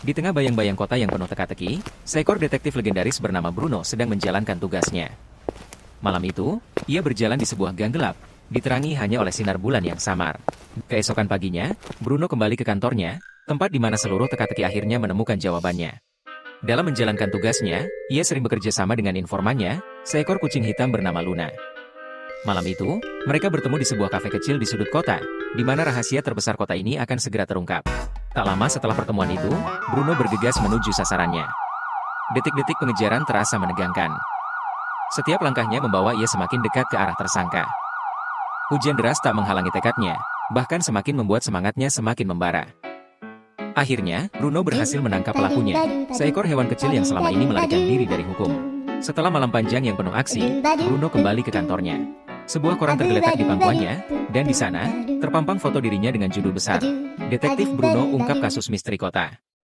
Di tengah bayang-bayang kota yang penuh teka-teki, seekor detektif legendaris bernama Bruno sedang menjalankan tugasnya. Malam itu, ia berjalan di sebuah gang gelap, diterangi hanya oleh sinar bulan yang samar. Keesokan paginya, Bruno kembali ke kantornya, tempat di mana seluruh teka-teki akhirnya menemukan jawabannya. Dalam menjalankan tugasnya, ia sering bekerja sama dengan informannya, seekor kucing hitam bernama Luna. Malam itu, mereka bertemu di sebuah kafe kecil di sudut kota, di mana rahasia terbesar kota ini akan segera terungkap. Tak lama setelah pertemuan itu, Bruno bergegas menuju sasarannya. Detik-detik pengejaran terasa menegangkan. Setiap langkahnya membawa ia semakin dekat ke arah tersangka. Hujan deras tak menghalangi tekadnya, bahkan semakin membuat semangatnya semakin membara. Akhirnya, Bruno berhasil menangkap pelakunya, seekor hewan kecil yang selama ini melarikan diri dari hukum. Setelah malam panjang yang penuh aksi, Bruno kembali ke kantornya. Sebuah koran tergeletak di pangkuannya, dan di sana, terpampang foto dirinya dengan judul besar, Detektif Bruno ungkap kasus misteri kota.